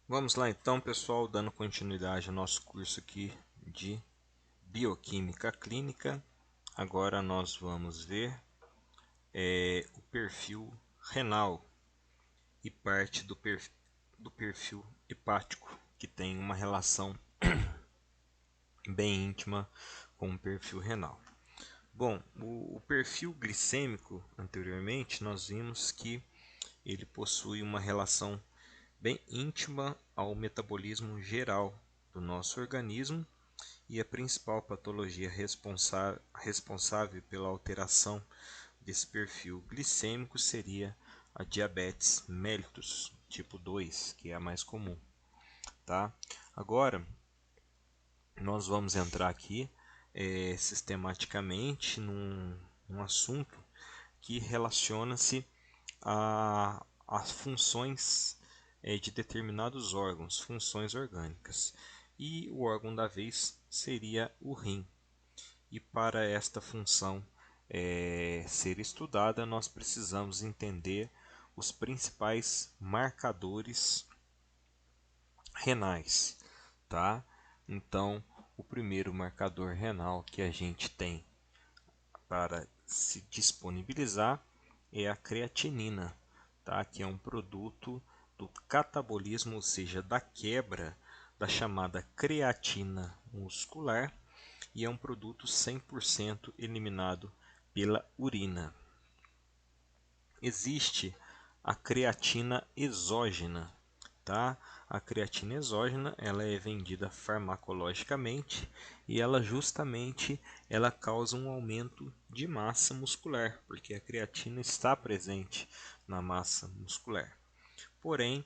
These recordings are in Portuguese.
Vamos lá então, pessoal, dando continuidade ao nosso curso aqui de Bioquímica Clínica. Agora nós vamos ver o perfil renal e parte do perfil hepático, que tem uma relação bem íntima com o perfil renal. Bom, o perfil glicêmico, anteriormente, nós vimos que ele possui uma relação bem íntima ao metabolismo geral do nosso organismo e a principal patologia responsável pela alteração desse perfil glicêmico seria a diabetes mellitus tipo 2, que é a mais comum, tá? Agora, nós vamos entrar aqui sistematicamente num assunto que relaciona-se às funções de determinados órgãos, funções orgânicas. E o órgão da vez seria o rim. E para esta função ser estudada, nós precisamos entender os principais marcadores renais, tá? Então, o primeiro marcador renal que a gente tem para se disponibilizar é a creatinina, tá? Que é um produto do catabolismo, ou seja, da quebra da chamada creatina muscular, e é um produto 100% eliminado pela urina. Existe a creatina exógena, tá? A creatina exógena, ela é vendida farmacologicamente e ela causa um aumento de massa muscular, porque a creatina está presente na massa muscular. Porém,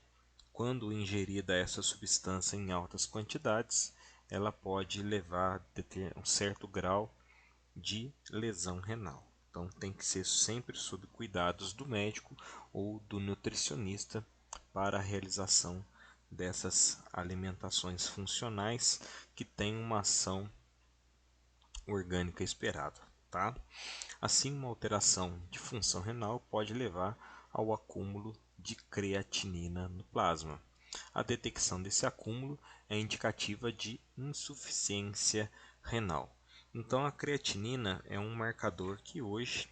quando ingerida essa substância em altas quantidades, ela pode levar a um certo grau de lesão renal. Então tem que ser sempre sob cuidados do médico ou do nutricionista para a realização dessas alimentações funcionais que têm uma ação orgânica esperada, tá? Assim, uma alteração de função renal pode levar ao acúmulo de creatinina no plasma. A detecção desse acúmulo é indicativa de insuficiência renal. Então, a creatinina é um marcador que hoje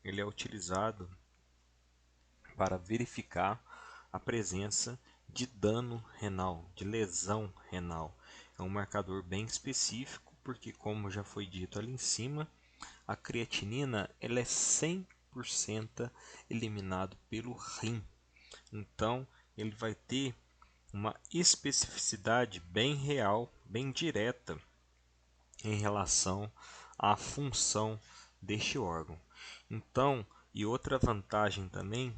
ele é utilizado para verificar a presença de dano renal, de lesão renal. É um marcador bem específico, porque como já foi dito ali em cima, a creatinina ela é 100% eliminado pelo rim. Então, ele vai ter uma especificidade bem real, bem direta em relação à função deste órgão. Então, e outra vantagem também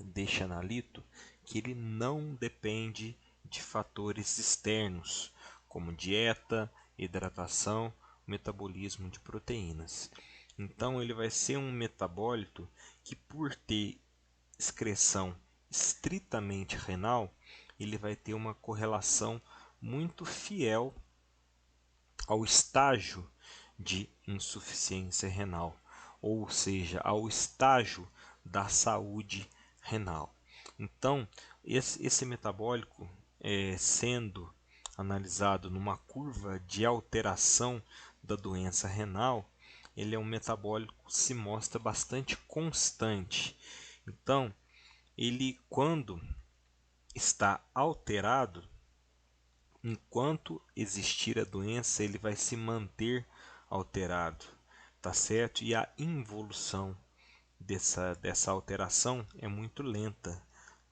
deste analito, que ele não depende de fatores externos, como dieta, hidratação, metabolismo de proteínas. Então, ele vai ser um metabólito que, por ter excreção estritamente renal, ele vai ter uma correlação muito fiel ao estágio de insuficiência renal, ou seja, ao estágio da saúde renal. Então, esse metabólico, sendo analisado numa curva de alteração da doença renal, ele é um metabólico que se mostra bastante constante. Então, ele quando está alterado, enquanto existir a doença, ele vai se manter alterado, tá certo? E a involução dessa alteração é muito lenta,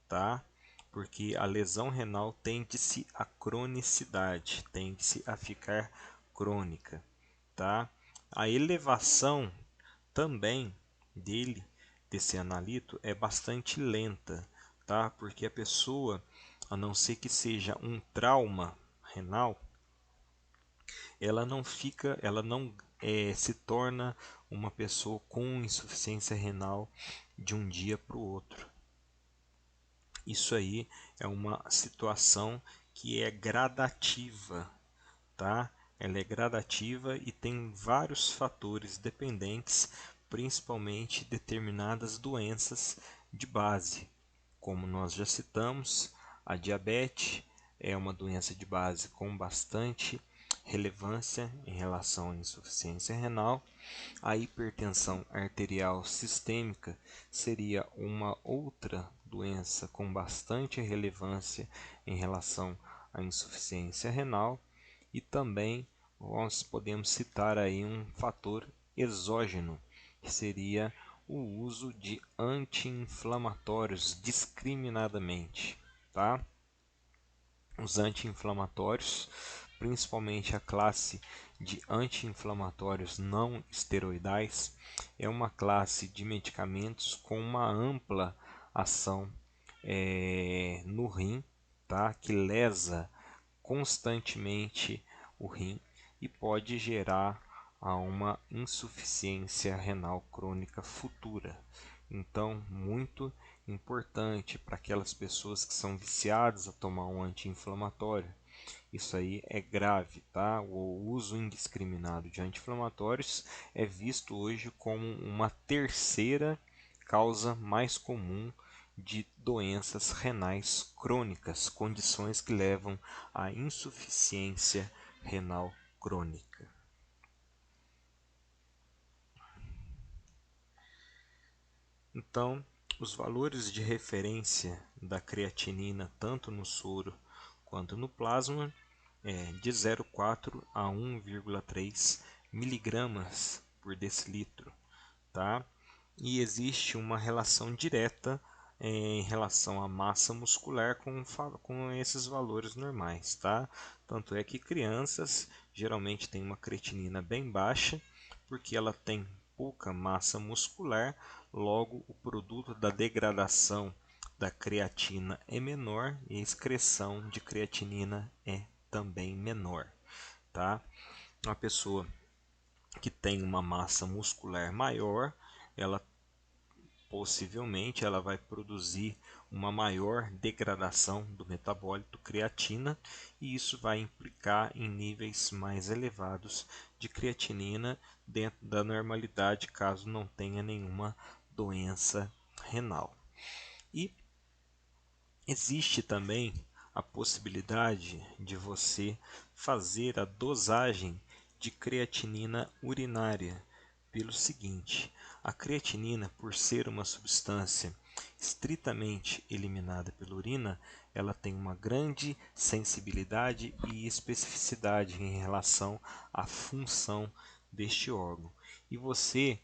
tá? Porque a lesão renal tende-se à cronicidade, tende-se a ficar crônica, tá? A elevação também dele, desse analito, é bastante lenta, tá? Porque a pessoa, a não ser que seja um trauma renal, ela não se torna uma pessoa com insuficiência renal de um dia para o outro. Isso aí é uma situação que é gradativa, tá? Ela é gradativa e tem vários fatores dependentes, principalmente determinadas doenças de base, como nós já citamos, a diabetes, é uma doença de base com bastante relevância em relação à insuficiência renal. A hipertensão arterial sistêmica seria uma outra doença com bastante relevância em relação à insuficiência renal. E também nós podemos citar aí um fator exógeno, que seria o uso de anti-inflamatórios discriminadamente, tá? Os anti-inflamatórios, principalmente a classe de anti-inflamatórios não esteroidais, é uma classe de medicamentos com uma ampla ação no rim, tá? Que lesa constantemente o rim e pode gerar a uma insuficiência renal crônica futura. Então, muito importante para aquelas pessoas que são viciadas a tomar um anti-inflamatório. Isso aí é grave, tá? O uso indiscriminado de anti-inflamatórios é visto hoje como uma terceira causa mais comum de doenças renais crônicas, condições que levam à insuficiência renal crônica. Então, os valores de referência da creatinina, tanto no soro quanto no plasma, é de 0,4 a 1,3 miligramas por decilitro, tá? E existe uma relação direta em relação à massa muscular com esses valores normais, tá? Tanto é que crianças geralmente têm uma creatinina bem baixa, porque ela tem pouca massa muscular, logo o produto da degradação da creatina é menor e a excreção de creatinina é também menor, tá? Uma pessoa que tem uma massa muscular maior, ela possivelmente ela vai produzir uma maior degradação do metabólito creatina e isso vai implicar em níveis mais elevados de creatinina dentro da normalidade, caso não tenha nenhuma doença renal. E existe também a possibilidade de você fazer a dosagem de creatinina urinária pelo seguinte: a creatinina, por ser uma substância estritamente eliminada pela urina, ela tem uma grande sensibilidade e especificidade em relação à função deste órgão. E você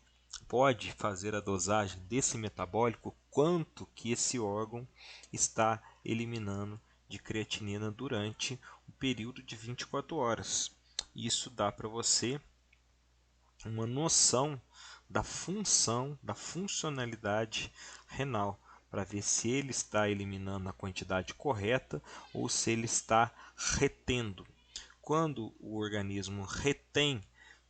pode fazer a dosagem desse metabólico quanto que esse órgão está eliminando de creatinina durante o período de 24 horas. Isso dá para você uma noção da função, da funcionalidade renal, para ver se ele está eliminando a quantidade correta ou se ele está retendo. Quando o organismo retém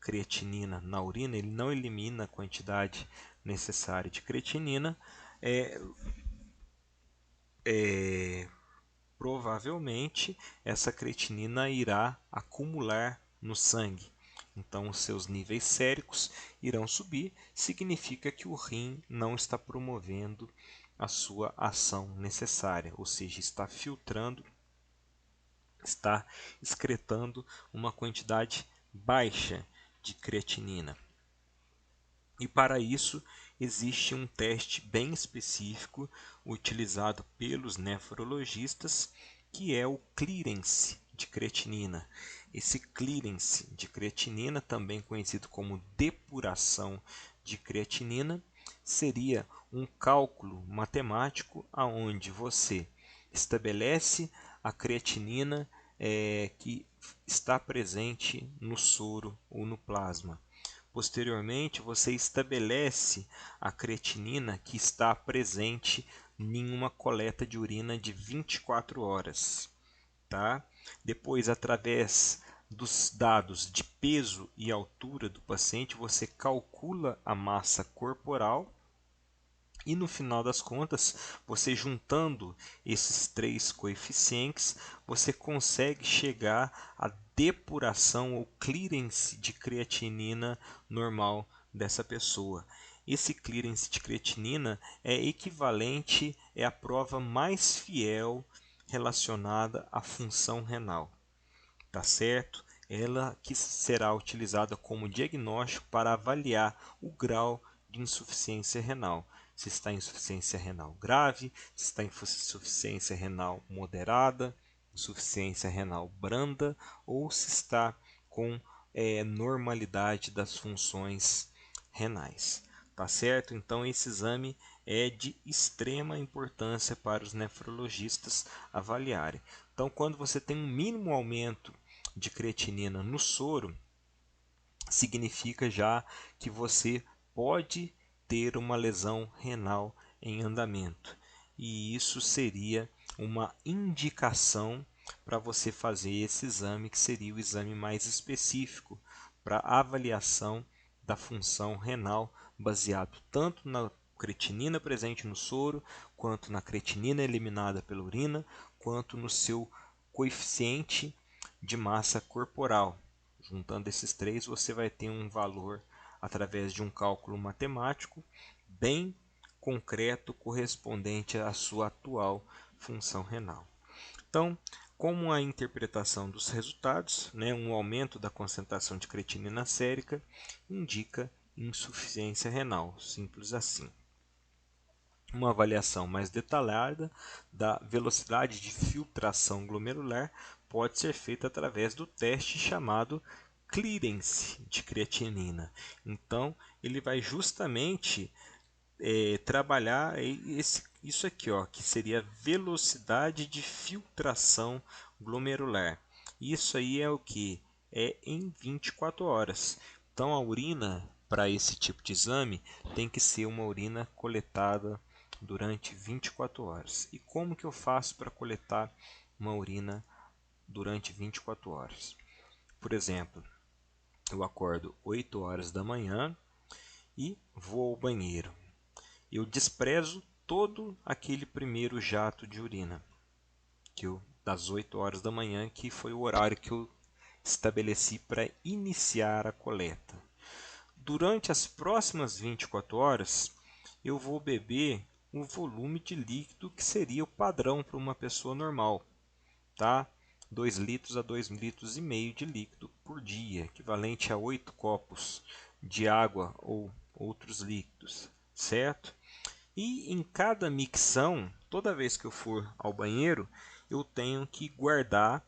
creatinina na urina, ele não elimina a quantidade necessária de creatinina, provavelmente essa creatinina irá acumular no sangue. Então, os seus níveis séricos irão subir, significa que o rim não está promovendo a sua ação necessária, ou seja, está filtrando, está excretando uma quantidade baixa de creatinina. E para isso existe um teste bem específico utilizado pelos nefrologistas, que é o clearance de creatinina. Esse clearance de creatinina, também conhecido como depuração de creatinina, seria um cálculo matemático aonde você estabelece a creatinina que está presente no soro ou no plasma. Posteriormente, você estabelece a creatinina que está presente em uma coleta de urina de 24 horas. Tá? Depois, através dos dados de peso e altura do paciente, você calcula a massa corporal e no final das contas, você juntando esses três coeficientes, você consegue chegar à depuração ou clearance de creatinina normal dessa pessoa. Esse clearance de creatinina é equivalente, é a prova mais fiel relacionada à função renal, tá certo? Ela que será utilizada como diagnóstico para avaliar o grau de insuficiência renal. Se está em insuficiência renal grave, se está em insuficiência renal moderada, insuficiência renal branda ou se está com normalidade das funções renais. Tá certo? Então esse exame é de extrema importância para os nefrologistas avaliarem. Então, quando você tem um mínimo aumento de creatinina no soro, significa já que você pode ter uma lesão renal em andamento. E isso seria uma indicação para você fazer esse exame, que seria o exame mais específico para avaliação da função renal, baseado tanto na creatinina presente no soro, quanto na creatinina eliminada pela urina, quanto no seu coeficiente de massa corporal. Juntando esses três, você vai ter um valor através de um cálculo matemático bem concreto correspondente à sua atual função renal. Então, como a interpretação dos resultados, um aumento da concentração de creatinina sérica indica insuficiência renal, simples assim. Uma avaliação mais detalhada da velocidade de filtração glomerular pode ser feita através do teste chamado clearance de creatinina. Então, ele vai justamente trabalhar isso aqui, ó, que seria velocidade de filtração glomerular. Isso aí é o que? É em 24 horas. Então, a urina para esse tipo de exame tem que ser uma urina coletada durante 24 horas. E como que eu faço para coletar uma urina durante 24 horas? Por exemplo, eu acordo 8 horas da manhã e vou ao banheiro. Eu desprezo todo aquele primeiro jato de urina, das 8 horas da manhã, que foi o horário que eu estabeleci para iniciar a coleta. Durante as próximas 24 horas, eu vou beber o volume de líquido que seria o padrão para uma pessoa normal, tá? 2 litros a 2,5 litros de líquido por dia, equivalente a 8 copos de água ou outros líquidos, certo? E em cada micção, toda vez que eu for ao banheiro, eu tenho que guardar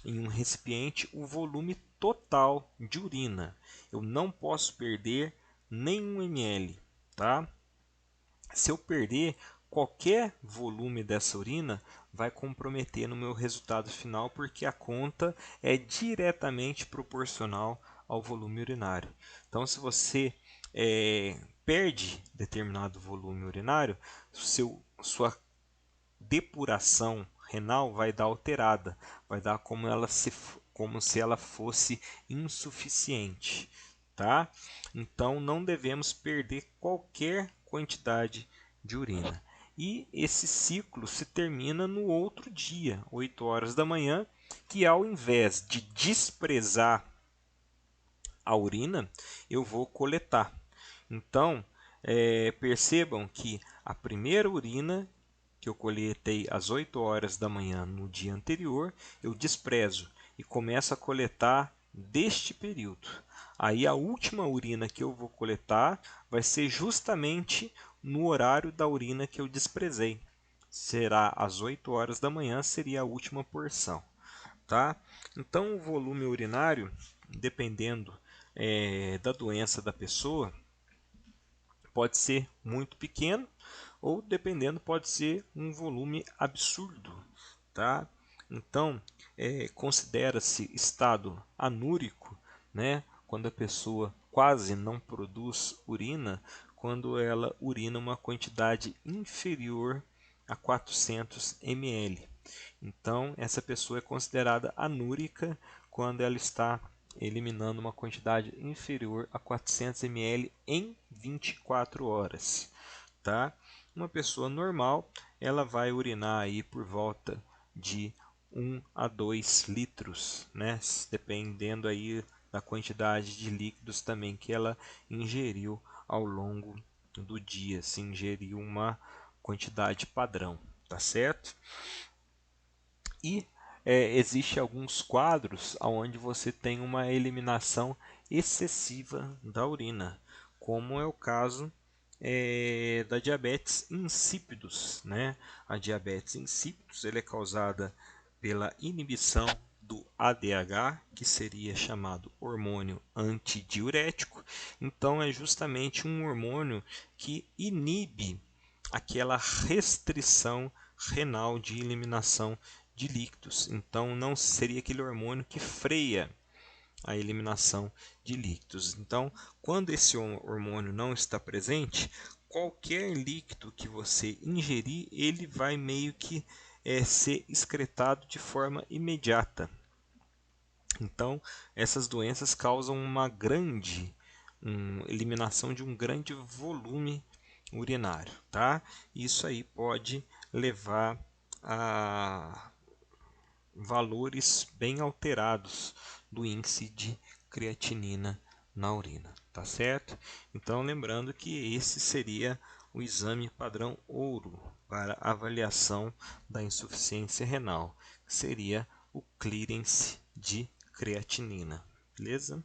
em um recipiente o volume total de urina. Eu não posso perder nenhum ml, tá? Se eu perder qualquer volume dessa urina, vai comprometer no meu resultado final, porque a conta é diretamente proporcional ao volume urinário. Então, se você perde determinado volume urinário, sua depuração renal vai dar alterada, vai dar como se ela fosse insuficiente, tá? Então não devemos perder qualquer quantidade de urina. E esse ciclo se termina no outro dia, 8 horas da manhã, que ao invés de desprezar a urina, eu vou coletar. Então, percebam que a primeira urina que eu coletei às 8 horas da manhã no dia anterior, eu desprezo e começo a coletar deste período. Aí a última urina que eu vou coletar vai ser justamente no horário da urina que eu desprezei. Será às 8 horas da manhã, seria a última porção. Tá? Então o volume urinário, dependendo da doença da pessoa, pode ser muito pequeno ou, dependendo, pode ser um volume absurdo, tá? Então, considera-se estado anúrico, né, quando a pessoa quase não produz urina, quando ela urina uma quantidade inferior a 400 ml. Então, essa pessoa é considerada anúrica quando ela está eliminando uma quantidade inferior a 400 ml em 24 horas, tá? Uma pessoa normal, ela vai urinar aí por volta de 1 a 2 litros, né? Dependendo aí da quantidade de líquidos também que ela ingeriu ao longo do dia, se ingeriu uma quantidade padrão, tá certo? E existe alguns quadros onde você tem uma eliminação excessiva da urina, como é o caso da diabetes insípidos, né? A diabetes insípidos ele é causada pela inibição do ADH, que seria chamado hormônio antidiurético. Então é justamente um hormônio que inibe aquela restrição renal de eliminação de líquidos. Então não seria aquele hormônio que freia a eliminação de líquidos. Então, quando esse hormônio não está presente, qualquer líquido que você ingerir, ele vai meio que ser excretado de forma imediata. Então, essas doenças causam uma grande eliminação de um grande volume urinário, tá? Isso aí pode levar a valores bem alterados do índice de creatinina na urina, tá certo? Então, lembrando que esse seria o exame padrão ouro para avaliação da insuficiência renal, que seria o clearance de creatinina, beleza?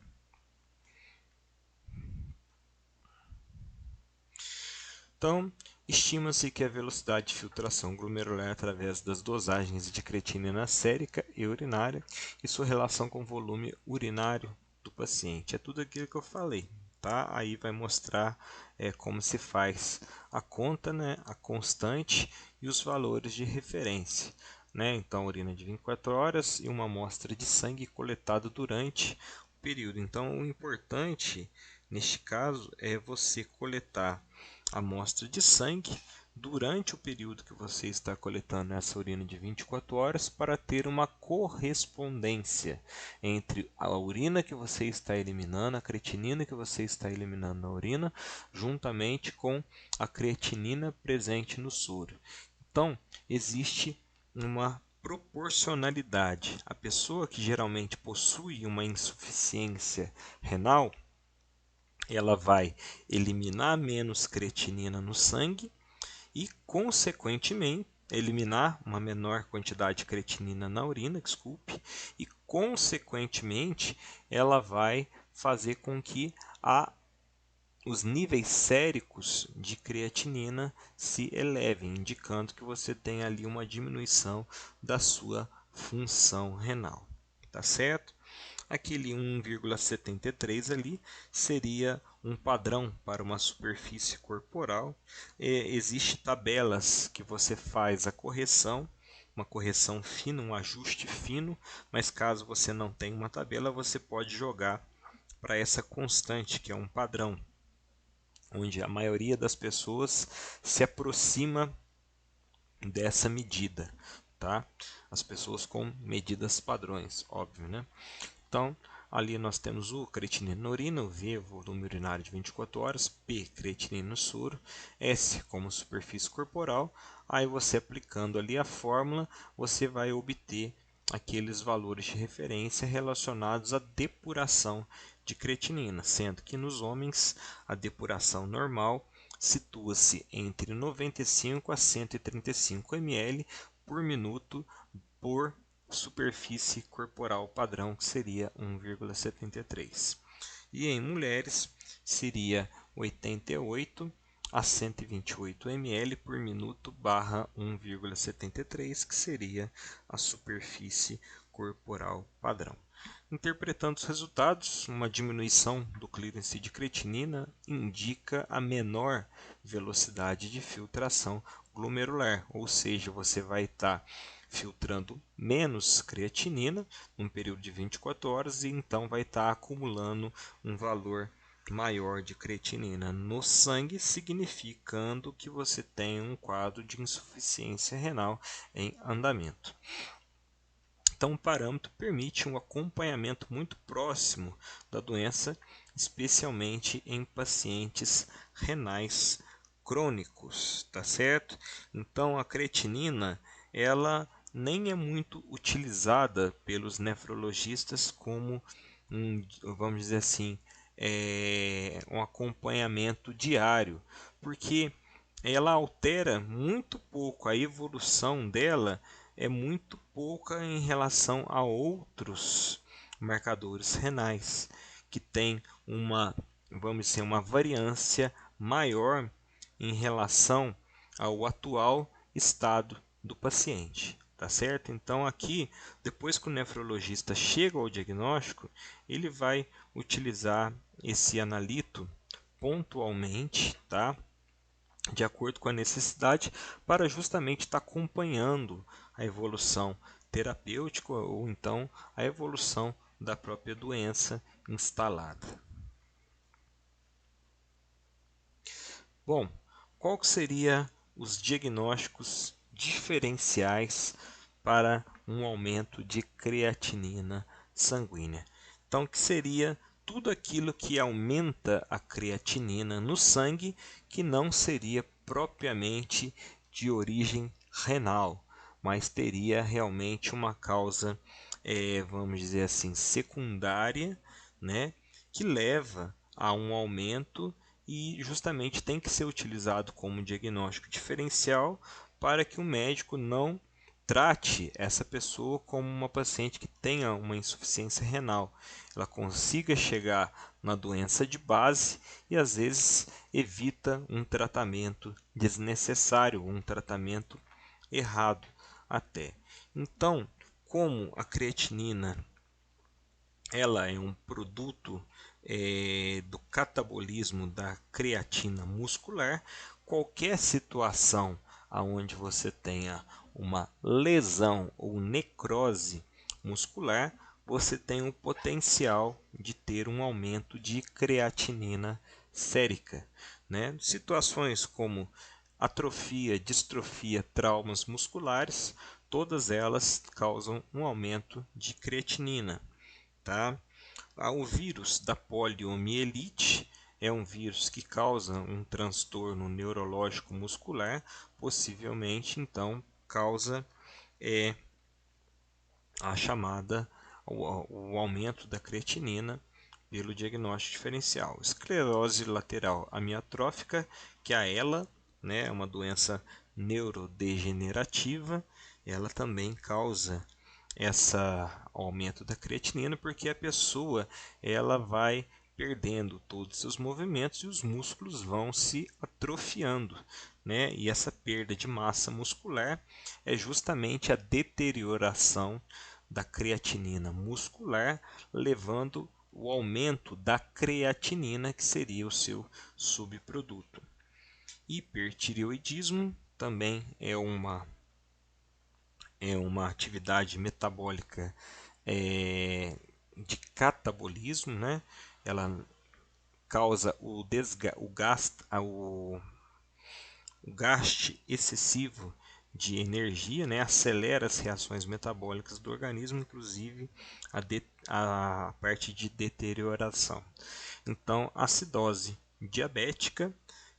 Então, estima-se que a velocidade de filtração glomerular através das dosagens de creatinina sérica e urinária e sua relação com o volume urinário do paciente. É tudo aquilo que eu falei, tá? Aí vai mostrar como se faz a conta, né? A constante e os valores de referência. Né? Então, urina de 24 horas e uma amostra de sangue coletada durante o período. Então, o importante neste caso é você coletar amostra de sangue durante o período que você está coletando essa urina de 24 horas para ter uma correspondência entre a urina que você está eliminando, a creatinina que você está eliminando na urina, juntamente com a creatinina presente no soro. Então, existe uma proporcionalidade. A pessoa que geralmente possui uma insuficiência renal, ela vai eliminar menos creatinina no sangue e, consequentemente, eliminar uma menor quantidade de creatinina na urina, desculpe, e, consequentemente, ela vai fazer com que os níveis séricos de creatinina se elevem, indicando que você tem ali uma diminuição da sua função renal. Tá certo? Aquele 1,73 ali seria um padrão para uma superfície corporal. Existem tabelas que você faz a correção, uma correção fina, um ajuste fino, mas caso você não tenha uma tabela, você pode jogar para essa constante, que é um padrão, onde a maioria das pessoas se aproxima dessa medida, tá? As pessoas com medidas padrões, óbvio, né? Então, ali nós temos o creatinina na urina, o V, volume urinário de 24 horas, P, creatinina no soro, S como superfície corporal. Aí você aplicando ali a fórmula, você vai obter aqueles valores de referência relacionados à depuração de creatinina, sendo que nos homens a depuração normal situa-se entre 95 a 135 ml por minuto por superfície corporal padrão, que seria 1,73. E em mulheres seria 88 a 128 ml por minuto barra 1,73, que seria a superfície corporal padrão. Interpretando os resultados, uma diminuição do clearance de creatinina indica a menor velocidade de filtração glomerular, ou seja, você vai estar filtrando menos creatinina num período de 24 horas e então vai estar acumulando um valor maior de creatinina no sangue, significando que você tem um quadro de insuficiência renal em andamento. Então, o parâmetro permite um acompanhamento muito próximo da doença, especialmente em pacientes renais crônicos, tá certo? Então, a creatinina, ela nem é muito utilizada pelos nefrologistas como vamos dizer assim, um acompanhamento diário, porque ela altera muito pouco, a evolução dela é muito pouca em relação a outros marcadores renais, que tem uma, vamos dizer, uma variância maior em relação ao atual estado do paciente. Tá certo? Então aqui, depois que o nefrologista chega ao diagnóstico, ele vai utilizar esse analito pontualmente, tá? De acordo com a necessidade, para justamente estar acompanhando a evolução terapêutica ou então a evolução da própria doença instalada. Bom, qual que seria os diagnósticos diferenciais para um aumento de creatinina sanguínea? Então, que seria tudo aquilo que aumenta a creatinina no sangue, que não seria propriamente de origem renal, mas teria realmente uma causa, vamos dizer assim, secundária, né, que leva a um aumento e justamente tem que ser utilizado como diagnóstico diferencial para que o médico não trate essa pessoa como uma paciente que tenha uma insuficiência renal. Ela consiga chegar na doença de base e às vezes evita um tratamento desnecessário, um tratamento errado até. Então, como a creatinina ela é um produto do catabolismo da creatina muscular, qualquer situação onde você tenha uma lesão ou necrose muscular, você tem o potencial de ter um aumento de creatinina sérica, né? Situações como atrofia, distrofia, traumas musculares, todas elas causam um aumento de creatinina. Tá? O vírus da poliomielite é um vírus que causa um transtorno neurológico muscular, possivelmente então causa é, a chamada o aumento da creatinina pelo diagnóstico diferencial. Esclerose lateral amiotrófica, que a ELA, né, é uma doença neurodegenerativa, ela também causa esse aumento da creatinina, porque a pessoa ela vai perdendo todos os seus movimentos e os músculos vão se atrofiando, né? E essa perda de massa muscular é justamente a deterioração da creatinina muscular, levando o aumento da creatinina, que seria o seu subproduto. Hipertireoidismo também é uma atividade metabólica de catabolismo, né? Ela causa o gaste excessivo de energia, né? Acelera as reações metabólicas do organismo, inclusive a parte de deterioração. Então, acidose diabética,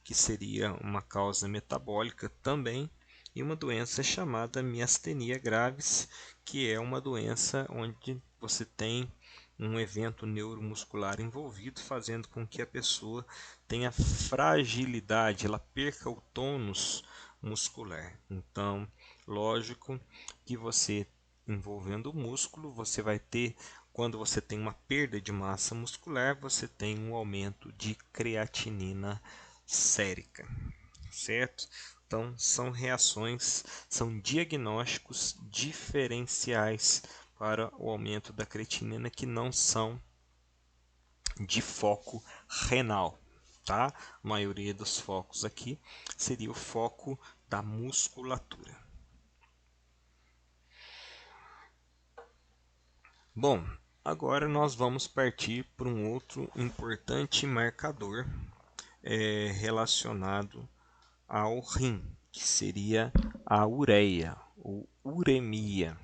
que seria uma causa metabólica também, e uma doença chamada miastenia gravis, que é uma doença onde você tem um evento neuromuscular envolvido, fazendo com que a pessoa tenha fragilidade, ela perca o tônus muscular. Então, lógico que você envolvendo o músculo, você vai ter, quando você tem uma perda de massa muscular, você tem um aumento de creatinina sérica, certo? Então, são reações, são diagnósticos diferenciais para o aumento da creatinina que não são de foco renal, tá? A maioria dos focos aqui seria o foco da musculatura. Bom, agora nós vamos partir para um outro importante marcador relacionado ao rim, que seria a ureia ou uremia,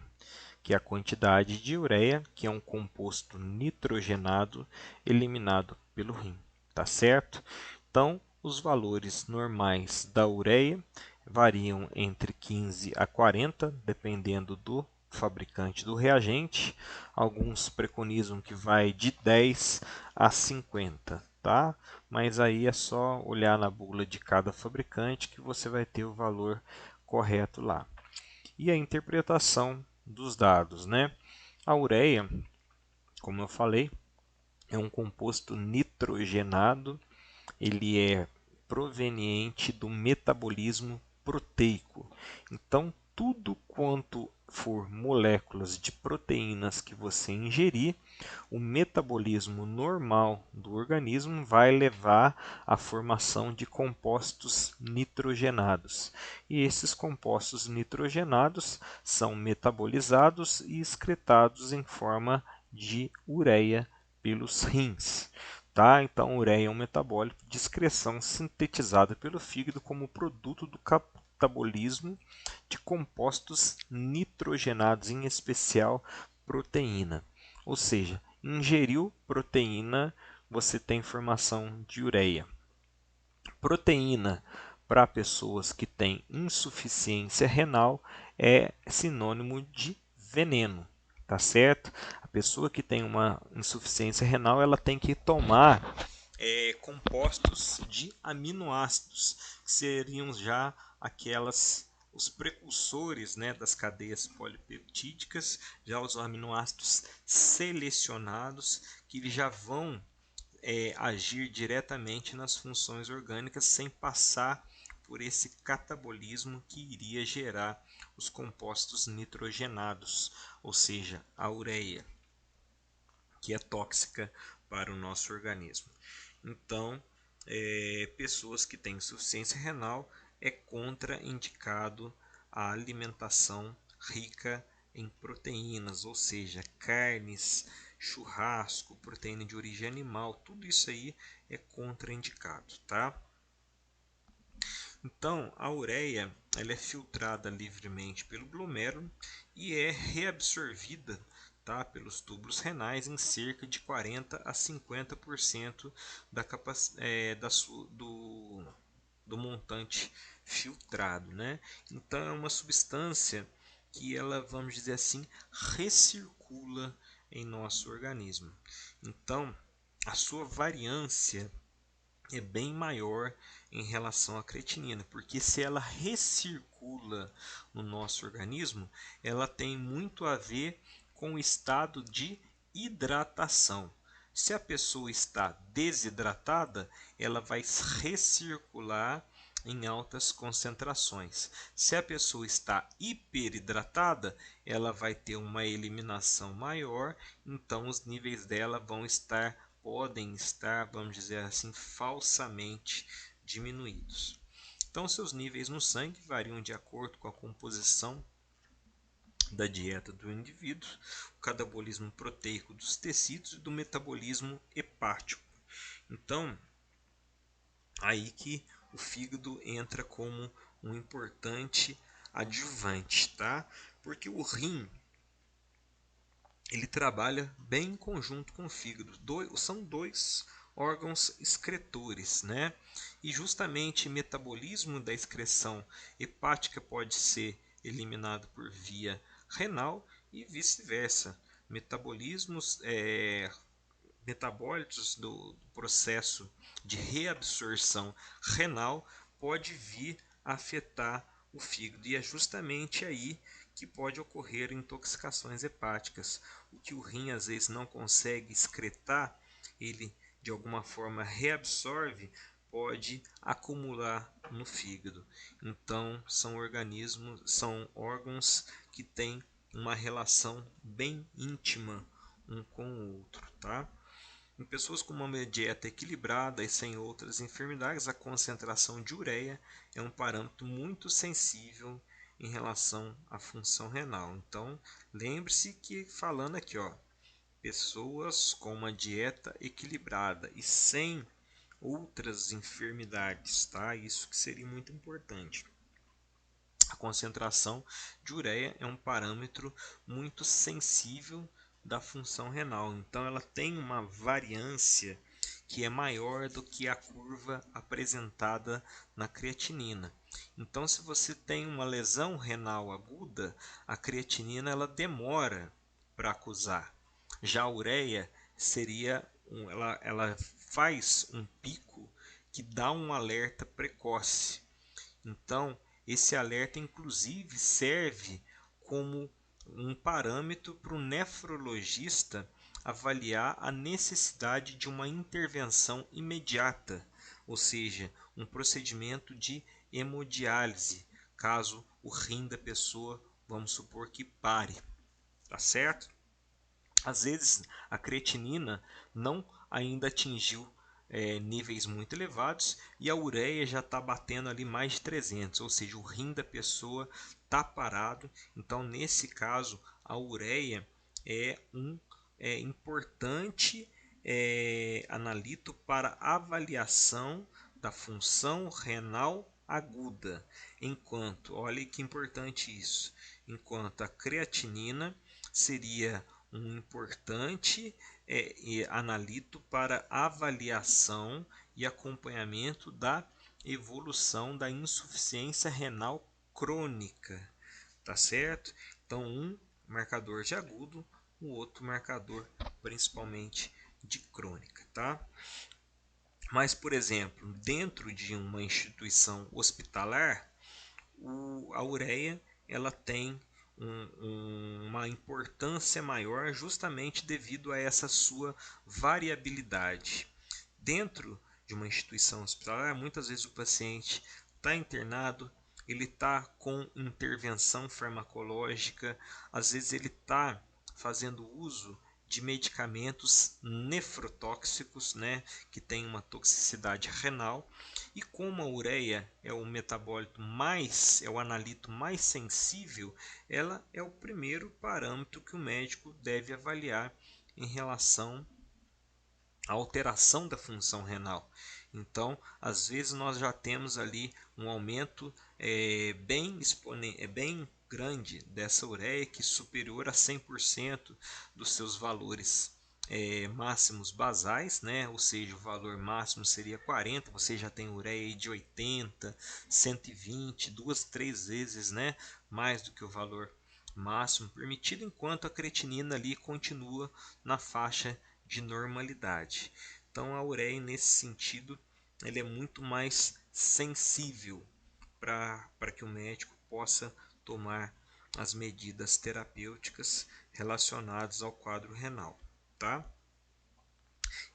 que é a quantidade de ureia, que é um composto nitrogenado eliminado pelo rim, tá certo? Então, os valores normais da ureia variam entre 15 a 40, dependendo do fabricante do reagente. Alguns preconizam que vai de 10 a 50, tá? Mas aí é só olhar na bula de cada fabricante que você vai ter o valor correto lá. E a interpretação dos dados, né? A ureia, como eu falei, é um composto nitrogenado, ele é proveniente do metabolismo proteico. Então, tudo quanto for moléculas de proteínas que você ingerir, o metabolismo normal do organismo vai levar à formação de compostos nitrogenados. E esses compostos nitrogenados são metabolizados e excretados em forma de ureia pelos rins. Tá? Então, a ureia é um metabólito de excreção sintetizada pelo fígado como produto do metabolismo de compostos nitrogenados, em especial proteína. Ou seja, ingeriu proteína, você tem formação de ureia. Proteína para pessoas que têm insuficiência renal é sinônimo de veneno, tá certo? A pessoa que tem uma insuficiência renal, ela tem que tomar compostos de aminoácidos, que seriam já os precursores, né, das cadeias polipeptídicas, já os aminoácidos selecionados, que já vão agir diretamente nas funções orgânicas sem passar por esse catabolismo que iria gerar os compostos nitrogenados, ou seja, a ureia, que é tóxica para o nosso organismo. Então, pessoas que têm insuficiência renal é contraindicado a alimentação rica em proteínas, ou seja, carnes, churrasco, proteína de origem animal, tudo isso aí é contraindicado, tá? Então, a ureia ela é filtrada livremente pelo glomérulo e é reabsorvida, tá, pelos túbulos renais em cerca de 40 a 50% da do montante filtrado, né? Então, é uma substância que ela, vamos dizer assim, recircula em nosso organismo. Então, a sua variância é bem maior em relação à creatinina, porque se ela recircula no nosso organismo, ela tem muito a ver com o estado de hidratação. Se a pessoa está desidratada, ela vai recircular em altas concentrações. Se a pessoa está hiperidratada, ela vai ter uma eliminação maior, então os níveis dela podem estar, vamos dizer assim, falsamente diminuídos. Então, seus níveis no sangue variam de acordo com a composição da dieta do indivíduo, o catabolismo proteico dos tecidos e do metabolismo hepático. Então, aí que o fígado entra como um importante adjuvante, tá? Porque o rim ele trabalha bem em conjunto com o fígado. São dois órgãos excretores, né? E justamente o metabolismo da excreção hepática pode ser eliminado por via renal e vice-versa. Metabolismos metabólitos do processo de reabsorção renal pode vir a afetar o fígado. E é justamente aí que pode ocorrer intoxicações hepáticas. O que o rim às vezes não consegue excretar, ele de alguma forma reabsorve, pode acumular no fígado. Então são órgãos que têm uma relação bem íntima um com o outro, tá? Em pessoas com uma dieta equilibrada e sem outras enfermidades, a concentração de ureia é um parâmetro muito sensível em relação à função renal. Então, lembre-se que falando aqui, ó, pessoas com uma dieta equilibrada e sem outras enfermidades, tá? Isso que seria muito importante. A concentração de ureia é um parâmetro muito sensível da função renal. Então ela tem uma variância que é maior do que a curva apresentada na creatinina. Então, se você tem uma lesão renal aguda, a creatinina ela demora para acusar. Já a ureia ela faz um pico que dá um alerta precoce. Então, esse alerta inclusive serve como um parâmetro para o nefrologista avaliar a necessidade de uma intervenção imediata, ou seja, um procedimento de hemodiálise, caso o rim da pessoa, vamos supor que pare, tá certo? Às vezes a creatinina não ainda atingiu níveis muito elevados e a ureia já está batendo ali mais de 300, ou seja, o rim da pessoa está parado. Então, nesse caso, a ureia é um importante analito para avaliação da função renal aguda. Enquanto, olha que importante isso, enquanto a creatinina seria um importante analito para avaliação e acompanhamento da evolução da insuficiência renal crônica, tá certo? Então, um marcador de agudo, o outro marcador principalmente de crônica, tá? Mas, por exemplo, dentro de uma instituição hospitalar, a ureia ela tem uma importância maior justamente devido a essa sua variabilidade. Dentro de uma instituição hospitalar, muitas vezes o paciente está internado, ele está com intervenção farmacológica, às vezes ele está fazendo uso de medicamentos nefrotóxicos, né, que tem uma toxicidade renal, e como a ureia é o metabólito mais, é o analito mais sensível, ela é o primeiro parâmetro que o médico deve avaliar em relação à alteração da função renal. Então, às vezes nós já temos ali um aumento bem grande dessa ureia, que é superior a 100% dos seus valores máximos basais, né? Ou seja, o valor máximo seria 40, você já tem ureia de 80, 120, duas, três vezes, né? Mais do que o valor máximo permitido, enquanto a creatinina ali continua na faixa de normalidade. Então a ureia nesse sentido ele é muito mais sensível para que o médico possa tomar as medidas terapêuticas relacionadas ao quadro renal, tá?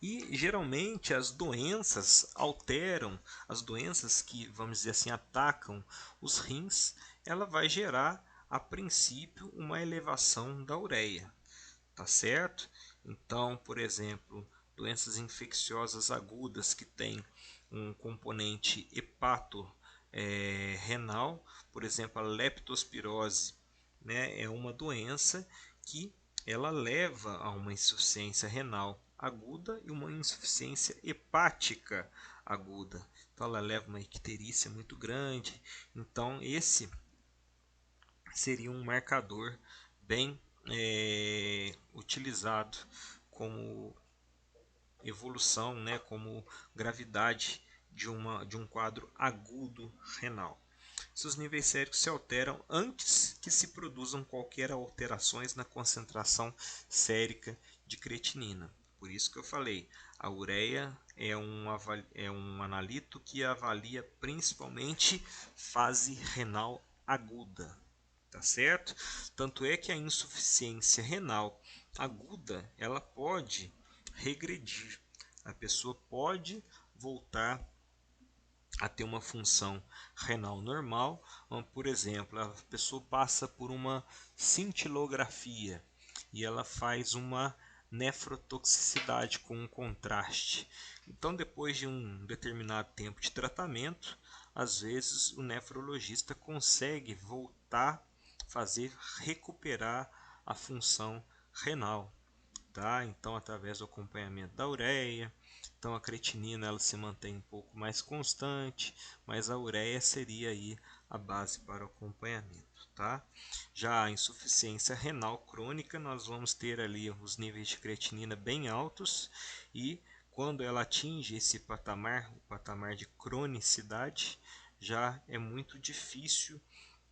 E geralmente as doenças alteram, as doenças que, vamos dizer assim, atacam os rins, ela vai gerar a princípio uma elevação da ureia, tá certo? Então, por exemplo, doenças infecciosas agudas que têm um componente hepato renal, por exemplo, a leptospirose, né, é uma doença que ela leva a uma insuficiência renal aguda e uma insuficiência hepática aguda. Então ela leva uma icterícia muito grande. Então esse seria um marcador bem utilizado como evolução, né, como gravidade de um quadro agudo renal. Seus níveis séricos se alteram antes que se produzam qualquer alterações na concentração sérica de creatinina. Por isso que eu falei, a ureia é um analito que avalia principalmente fase renal aguda, tá certo? Tanto é que a insuficiência renal aguda, ela pode regredir. A pessoa pode voltar a ter uma função renal normal. Por exemplo, a pessoa passa por uma cintilografia e ela faz uma nefrotoxicidade com um contraste. Então, depois de um determinado tempo de tratamento, às vezes o nefrologista consegue voltar, fazer recuperar a função renal, tá? Então, através do acompanhamento da ureia, então a creatinina ela se mantém um pouco mais constante, mas a ureia seria aí a base para o acompanhamento, tá? Já a insuficiência renal crônica, nós vamos ter ali os níveis de creatinina bem altos e quando ela atinge esse patamar, o patamar de cronicidade, já é muito difícil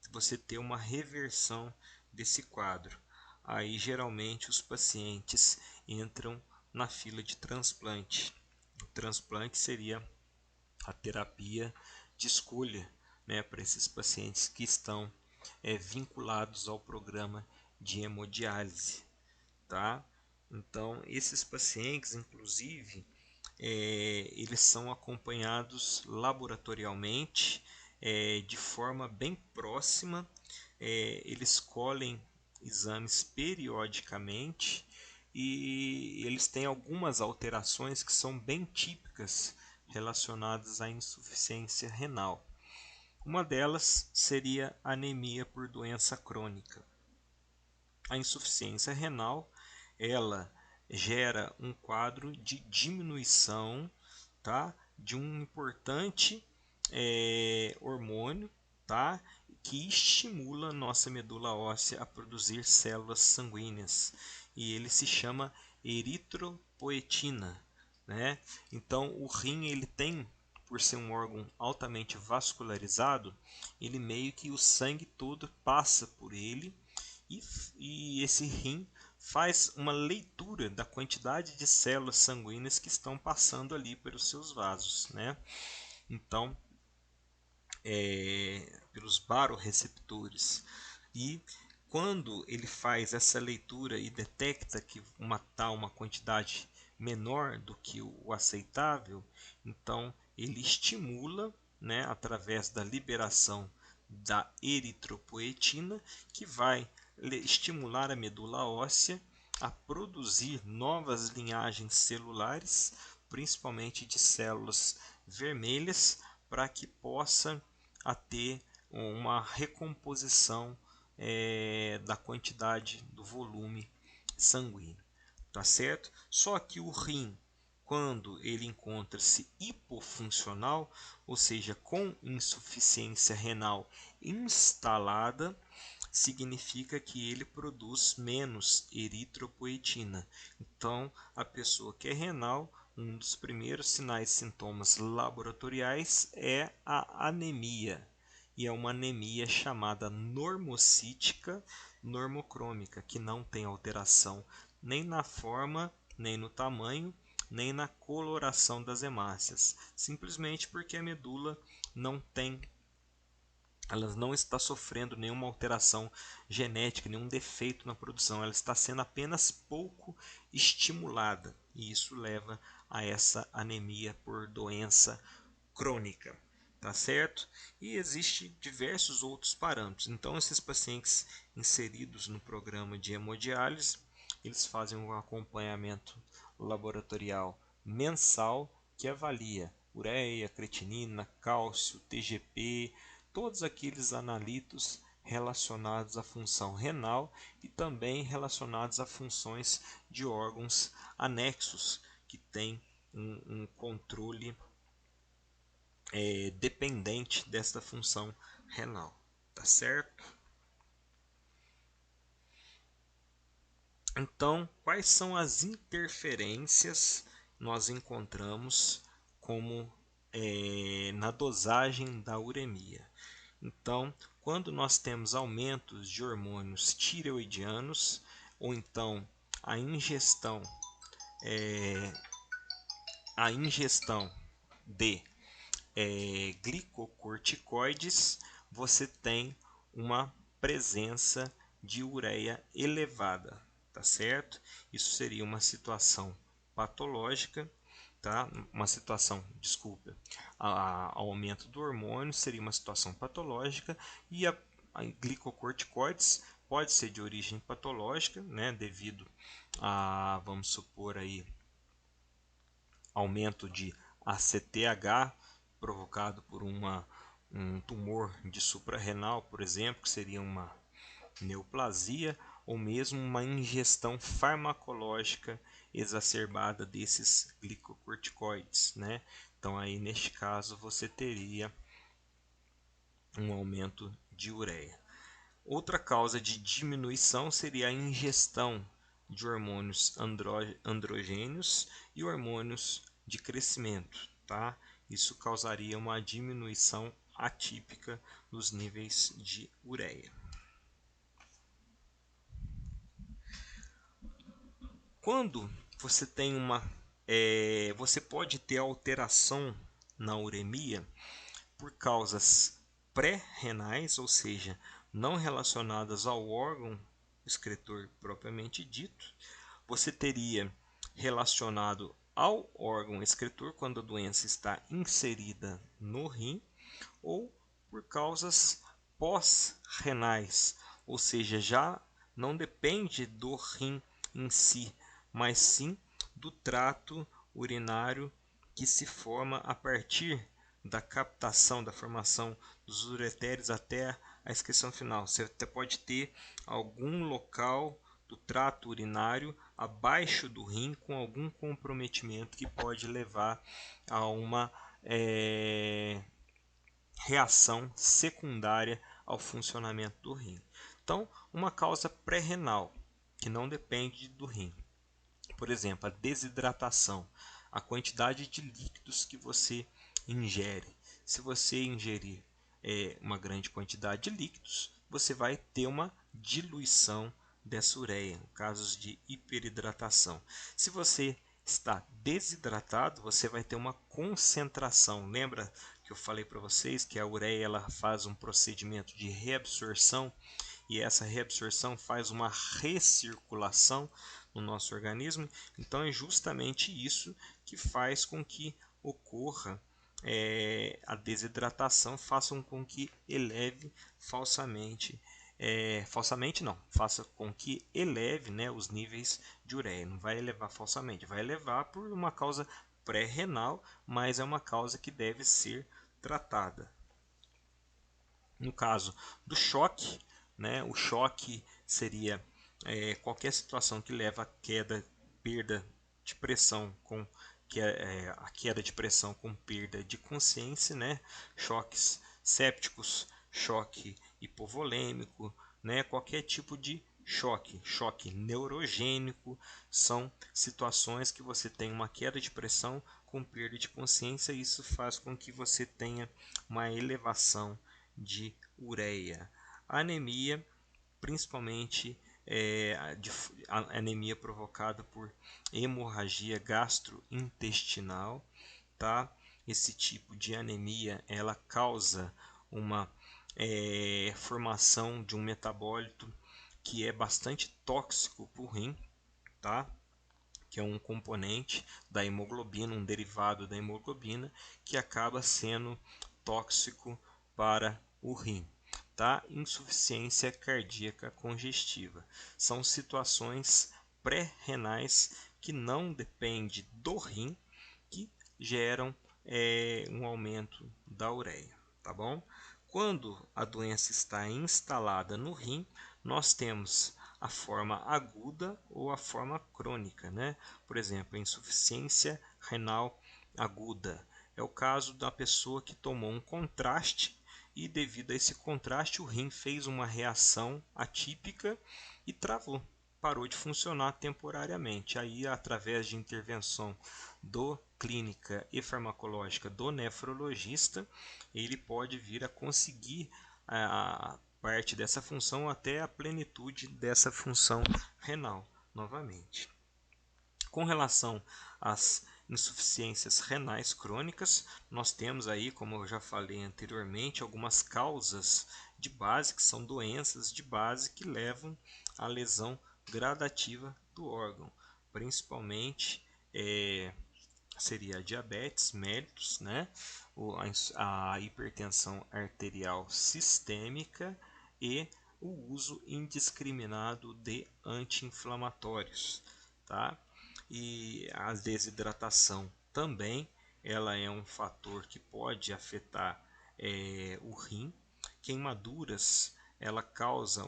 você ter uma reversão desse quadro. Aí geralmente os pacientes entram na fila de transplante. O transplante seria a terapia de escolha, né, para esses pacientes que estão vinculados ao programa de hemodiálise, tá? Então, esses pacientes, inclusive, eles são acompanhados laboratorialmente de forma bem próxima. Eles colhem exames periodicamente e eles têm algumas alterações que são bem típicas relacionadas à insuficiência renal. Uma delas seria anemia por doença crônica. A insuficiência renal, ela gera um quadro de diminuição, tá, de um importante hormônio, tá, que estimula nossa medula óssea a produzir células sanguíneas, e ele se chama eritropoetina, né? Então o rim, ele tem, por ser um órgão altamente vascularizado, ele meio que o sangue todo passa por ele, e esse rim faz uma leitura da quantidade de células sanguíneas que estão passando ali pelos seus vasos, né? Então, pelos baroreceptores. E quando ele faz essa leitura e detecta que uma quantidade menor do que o aceitável, então ele estimula, né, através da liberação da eritropoetina, que vai estimular a medula óssea a produzir novas linhagens celulares, principalmente de células vermelhas, para que possa ter uma recomposição da quantidade do volume sanguíneo, tá certo? Só que o rim, quando ele encontra-se hipofuncional, ou seja, com insuficiência renal instalada, significa que ele produz menos eritropoetina. Então, a pessoa que é renal, um dos primeiros sinais e sintomas laboratoriais é a anemia. E é uma anemia chamada normocítica normocrômica, que não tem alteração nem na forma, nem no tamanho, nem na coloração das hemácias, simplesmente porque a medula não tem, ela não está sofrendo nenhuma alteração genética, nenhum defeito na produção, ela está sendo apenas pouco estimulada, e isso leva a essa anemia por doença crônica, tá certo? E existe diversos outros parâmetros. Então, esses pacientes inseridos no programa de hemodiálise, eles fazem um acompanhamento laboratorial mensal que avalia ureia, creatinina, cálcio, TGP, todos aqueles analitos relacionados à função renal e também relacionados a funções de órgãos anexos que têm um controle dependente desta função renal, tá certo? Então, quais são as interferências nós encontramos como na dosagem da uremia? Então, quando nós temos aumentos de hormônios tireoidianos, ou então a ingestão, é, a ingestão de glicocorticoides, você tem uma presença de ureia elevada, tá certo? Isso seria uma situação patológica, tá? Uma situação, desculpa, aumento do hormônio seria uma situação patológica, e a glicocorticoides pode ser de origem patológica, né, devido a, vamos supor aí, aumento de ACTH provocado por um tumor de suprarrenal, por exemplo, que seria uma neoplasia, ou mesmo uma ingestão farmacológica exacerbada desses glicocorticoides, né? Então aí neste caso você teria um aumento de ureia. Outra causa de diminuição seria a ingestão de hormônios androgênios e hormônios de crescimento, tá? Isso causaria uma diminuição atípica dos níveis de ureia. Quando você tem uma você pode ter alteração na uremia por causas pré-renais, ou seja, não relacionadas ao órgão excretor propriamente dito. Você teria relacionado ao órgão excretor quando a doença está inserida no rim, ou por causas pós-renais, ou seja, já não depende do rim em si, mas sim do trato urinário que se forma a partir da captação, da formação dos ureteres até a excreção final. Você até pode ter algum local do trato urinário abaixo do rim com algum comprometimento que pode levar a uma reação secundária ao funcionamento do rim. Então, uma causa pré-renal que não depende do rim. Por exemplo, a desidratação, a quantidade de líquidos que você ingere. Se você ingerir uma grande quantidade de líquidos, você vai ter uma diluição dessa ureia, em casos de hiperidratação. Se você está desidratado, você vai ter uma concentração. Lembra que eu falei para vocês que a ureia ela faz um procedimento de reabsorção e essa reabsorção faz uma recirculação no nosso organismo? Então é justamente isso que faz com que ocorra a desidratação, façam com que eleve falsamente não, faça com que eleve, né, os níveis de ureia. Não vai elevar falsamente, vai elevar por uma causa pré-renal, mas é uma causa que deve ser tratada. No caso do choque, né, o choque seria qualquer situação que leva a queda, perda de pressão com a queda de pressão com perda de consciência, né? Choques sépticos, choque hipovolêmico, né? Qualquer tipo de choque neurogênico, são situações que você tem uma queda de pressão com perda de consciência, e isso faz com que você tenha uma elevação de ureia. Anemia, principalmente a anemia provocada por hemorragia gastrointestinal, tá? Esse tipo de anemia ela causa uma formação de um metabólito que é bastante tóxico para o rim, tá? Que é um componente da hemoglobina, um derivado da hemoglobina, que acaba sendo tóxico para o rim. Tá? Insuficiência cardíaca congestiva. São situações pré-renais que não dependem do rim, que geram um aumento da ureia. Tá bom? Quando a doença está instalada no rim, nós temos a forma aguda ou a forma crônica, né? Por exemplo, a insuficiência renal aguda é o caso da pessoa que tomou um contraste e devido a esse contraste o rim fez uma reação atípica e travou, parou de funcionar temporariamente. Aí, através de intervenção do clínica e farmacológica do nefrologista, ele pode vir a conseguir a parte dessa função até a plenitude dessa função renal novamente. Com relação às insuficiências renais crônicas, nós temos aí, como eu já falei anteriormente, algumas causas de base, que são doenças de base que levam à lesão gradativa do órgão, principalmente seria a diabetes mellitus, né? A hipertensão arterial sistêmica e o uso indiscriminado de anti-inflamatórios, tá? E a desidratação também, ela é um fator que pode afetar o rim. Queimaduras, ela causa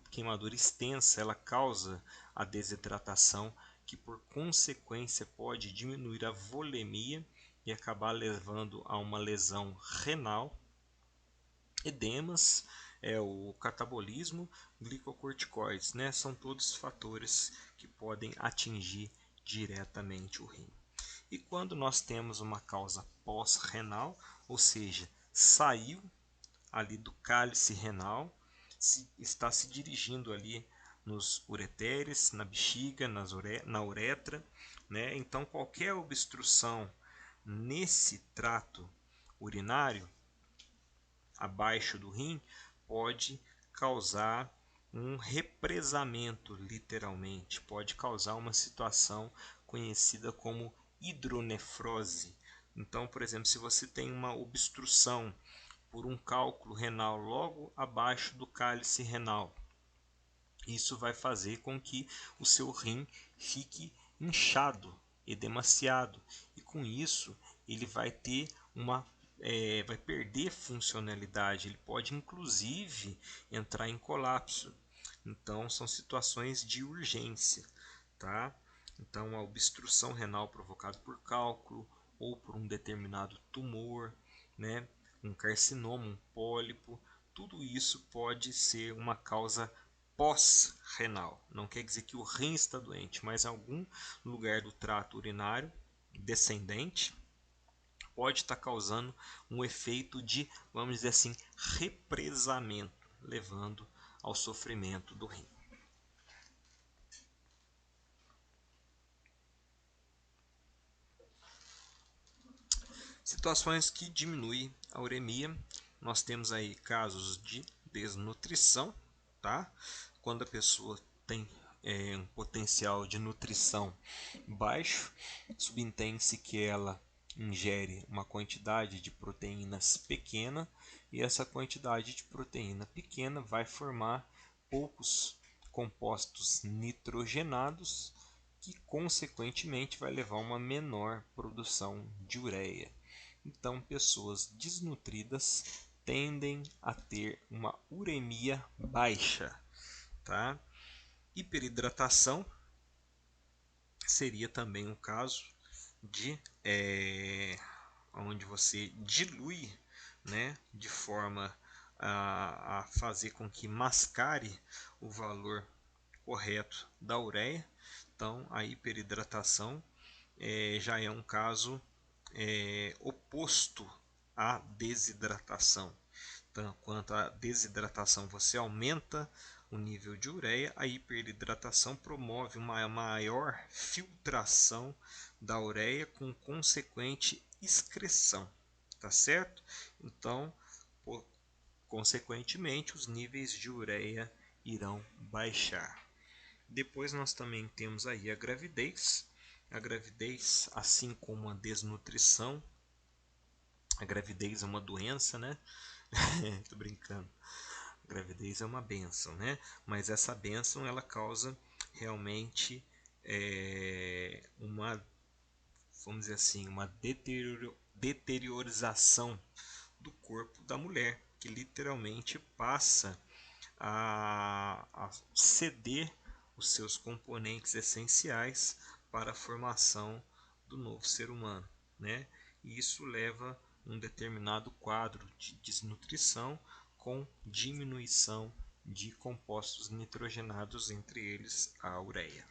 queimadura extensa, ela causa a desidratação, que por consequência pode diminuir a volemia e acabar levando a uma lesão renal. Edemas, o catabolismo, glicocorticoides, né? São todos fatores que podem atingir diretamente o rim. E quando nós temos uma causa pós-renal, ou seja, saiu ali do cálice renal, está se dirigindo ali nos ureteres, na bexiga, na uretra, né? Então qualquer obstrução nesse trato urinário abaixo do rim pode causar um represamento, literalmente, pode causar uma situação conhecida como hidronefrose. Então, por exemplo, se você tem uma obstrução por um cálculo renal logo abaixo do cálice renal, isso vai fazer com que o seu rim fique inchado, edemaciado, e com isso ele vai ter vai perder funcionalidade, ele pode inclusive entrar em colapso. Então são situações de urgência, tá? Então a obstrução renal provocada por cálculo ou por um determinado tumor, né? Um carcinoma, um pólipo, tudo isso pode ser uma causa pós-renal. Não quer dizer que o rim está doente, mas algum lugar do trato urinário descendente pode estar causando um efeito de, vamos dizer assim, represamento, levando ao sofrimento do rim. Situações que diminuem a uremia, nós temos aí casos de desnutrição, tá? Quando a pessoa tem um potencial de nutrição baixo, subentende-se que ela ingere uma quantidade de proteínas pequena e essa quantidade de proteína pequena vai formar poucos compostos nitrogenados que consequentemente vai levar a uma menor produção de ureia. Então, pessoas desnutridas tendem a ter uma uremia baixa, tá? Hiperidratação seria também um caso de onde você dilui, né, de forma a fazer com que mascare o valor correto da ureia. Então, a hiperidratação já é um caso oposto à desidratação. Então, quanto à desidratação, você aumenta o nível de ureia, a hiperidratação promove uma maior filtração da ureia com consequente excreção, tá certo? Então, consequentemente, os níveis de ureia irão baixar. Depois nós também temos aí a gravidez. A gravidez, assim como a desnutrição, a gravidez é uma doença, né? Tô brincando. A gravidez é uma bênção, né? Mas essa bênção ela causa realmente uma, vamos dizer assim, uma deteriorização do corpo da mulher, que literalmente passa a ceder os seus componentes essenciais para a formação do novo ser humano, né? E isso leva a um determinado quadro de desnutrição com diminuição de compostos nitrogenados, entre eles a ureia.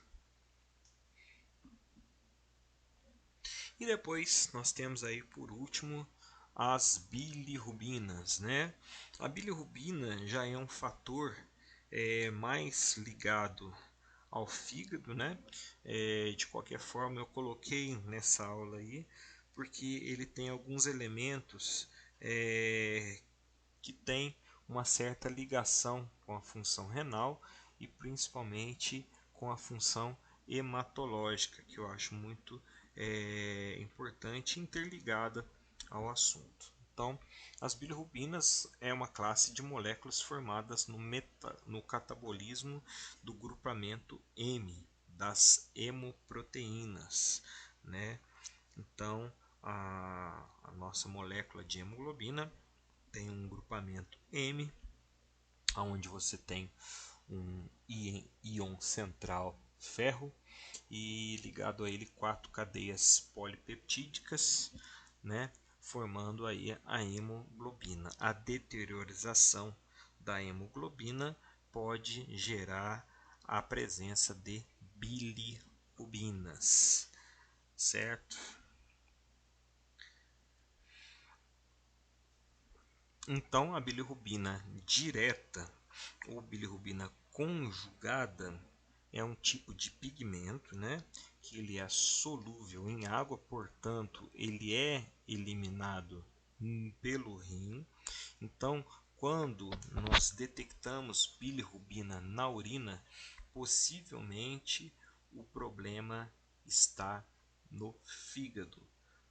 E depois nós temos aí por último as bilirrubinas, né? A bilirrubina já é um fator mais ligado ao fígado, né? De qualquer forma eu coloquei nessa aula aí porque ele tem alguns elementos que têm uma certa ligação com a função renal e principalmente com a função hematológica, que eu acho muito importante e interligada ao assunto. Então, as bilirrubinas é uma classe de moléculas formadas no catabolismo do grupamento M das hemoproteínas, né? Então, a nossa molécula de hemoglobina tem um grupamento M, onde você tem um íon central ferro e ligado a ele 4 cadeias polipeptídicas, né, formando aí a hemoglobina. A deteriorização da hemoglobina pode gerar a presença de bilirrubinas, certo? Então, a bilirrubina direta ou bilirrubina conjugada é um tipo de pigmento, né, que ele é solúvel em água, portanto, ele é eliminado pelo rim. Então, quando nós detectamos bilirrubina na urina, possivelmente o problema está no fígado.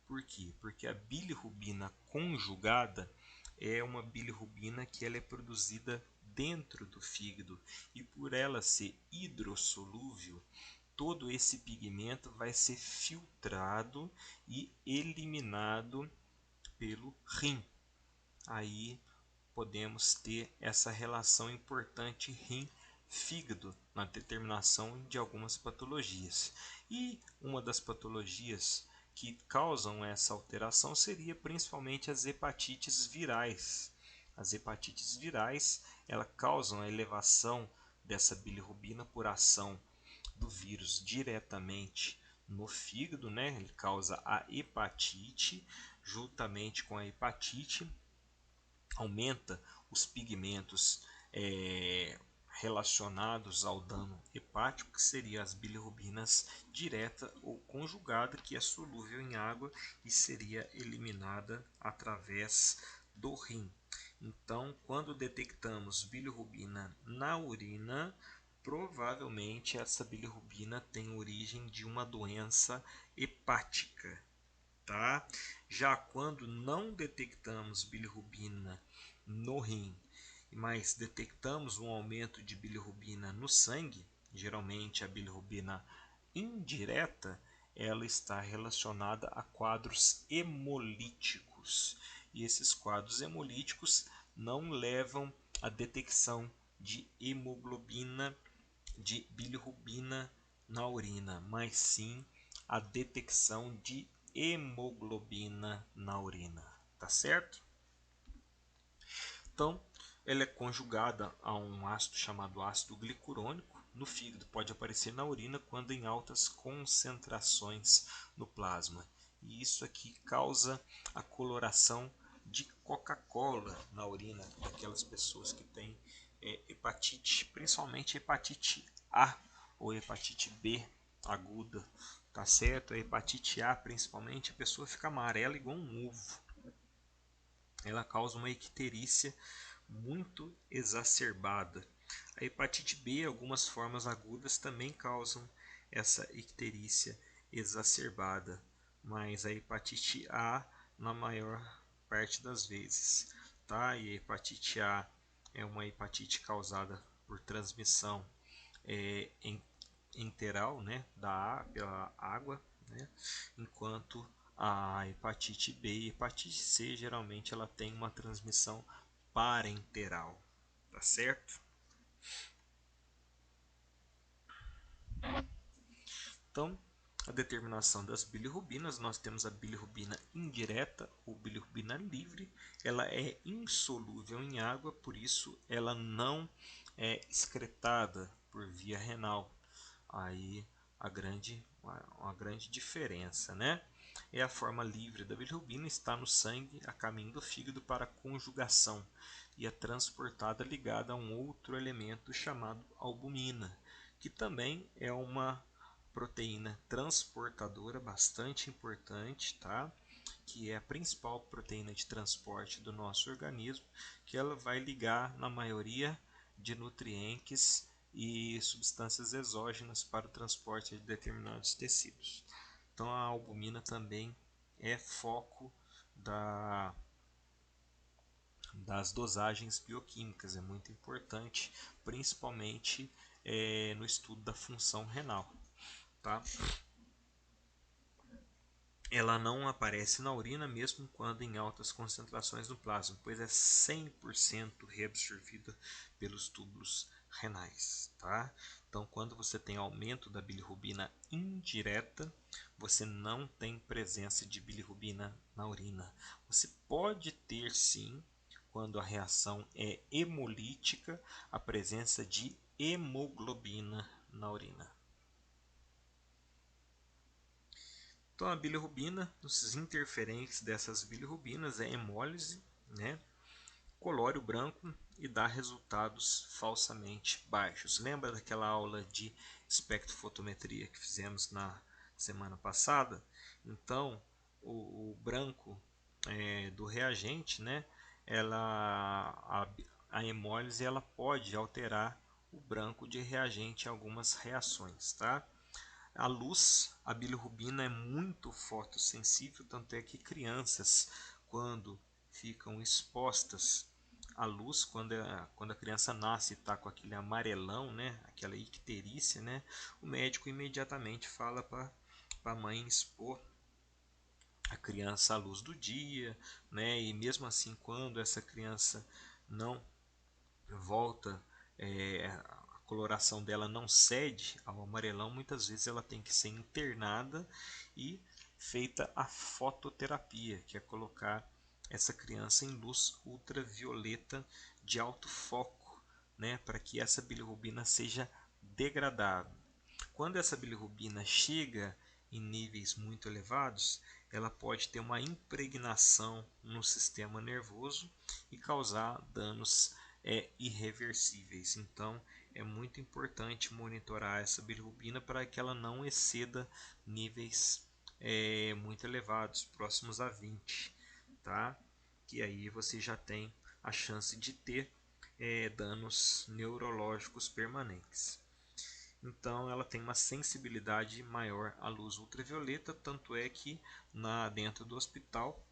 Por quê? Porque a bilirrubina conjugada é uma bilirrubina que ela é produzida dentro do fígado e por ela ser hidrossolúvel, todo esse pigmento vai ser filtrado e eliminado pelo rim. Aí podemos ter essa relação importante rim-fígado na determinação de algumas patologias. E uma das patologias que causam essa alteração seria principalmente as hepatites virais. As hepatites virais, elas causam a elevação dessa bilirrubina por ação do vírus diretamente no fígado, né? Ele causa a hepatite, juntamente com a hepatite aumenta os pigmentos relacionados ao dano hepático, que seria as bilirrubinas direta ou conjugada, que é solúvel em água e seria eliminada através do rim. Então, quando detectamos bilirrubina na urina, provavelmente essa bilirrubina tem origem de uma doença hepática, tá? Já quando não detectamos bilirrubina no rim, mas detectamos um aumento de bilirrubina no sangue, geralmente a bilirrubina indireta, ela está relacionada a quadros hemolíticos. E esses quadros hemolíticos não levam à detecção de hemoglobina, de bilirrubina na urina, mas sim a detecção de hemoglobina na urina, tá certo? Então, ela é conjugada a um ácido chamado ácido glicurônico no fígado, pode aparecer na urina quando em altas concentrações no plasma. E isso aqui causa a coloração de Coca-Cola na urina daquelas pessoas que têm hepatite, principalmente hepatite A ou hepatite B aguda, tá certo? A hepatite A, principalmente, a pessoa fica amarela igual um ovo. Ela causa uma icterícia muito exacerbada. A hepatite B, algumas formas agudas também causam essa icterícia exacerbada, mas a hepatite A na maior parte das vezes, tá? E a hepatite A é uma hepatite causada por transmissão enteral, né, pela água, né, enquanto a hepatite B e hepatite C geralmente ela tem uma transmissão parenteral, tá certo? Então, a determinação das bilirrubinas, nós temos a bilirrubina indireta ou bilirrubina livre, ela é insolúvel em água, por isso ela não é excretada por via renal. Aí uma grande diferença, né? É a forma livre da bilirrubina, está no sangue a caminho do fígado para conjugação e é transportada ligada a um outro elemento chamado albumina, que também é uma proteína transportadora bastante importante, tá? Que é a principal proteína de transporte do nosso organismo, que ela vai ligar na maioria de nutrientes e substâncias exógenas para o transporte de determinados tecidos. Então a albumina também é foco das dosagens bioquímicas, é muito importante, principalmente no estudo da função renal. Tá? Ela não aparece na urina mesmo quando em altas concentrações no plasma, pois é 100% reabsorvida pelos túbulos renais, tá? Então, quando você tem aumento da bilirrubina indireta, você não tem presença de bilirrubina na urina. Você pode ter sim, quando a reação é hemolítica, a presença de hemoglobina na urina. Então a bilirrubina, os interferentes dessas bilirrubinas é hemólise, né? colore o branco e dá resultados falsamente baixos. Lembra daquela aula de espectrofotometria que fizemos na semana passada? Então, o branco do reagente, né, a hemólise ela pode alterar o branco de reagente em algumas reações, tá? A luz, a bilirrubina é muito fotossensível, tanto é que crianças, quando ficam expostas à luz, quando a criança nasce e está com aquele amarelão, né, aquela icterícia, né, o médico imediatamente fala para a mãe expor a criança à luz do dia, né, e mesmo assim, quando essa criança não volta, a coloração dela não cede ao amarelão, muitas vezes ela tem que ser internada e feita a fototerapia, que é colocar essa criança em luz ultravioleta de alto foco, né, para que essa bilirrubina seja degradada. Quando essa bilirrubina chega em níveis muito elevados, ela pode ter uma impregnação no sistema nervoso e causar danos irreversíveis. Então, é muito importante monitorar essa bilirrubina para que ela não exceda níveis muito elevados, próximos a 20, tá? Que aí você já tem a chance de ter danos neurológicos permanentes. Então ela tem uma sensibilidade maior à luz ultravioleta, tanto é que dentro do hospital,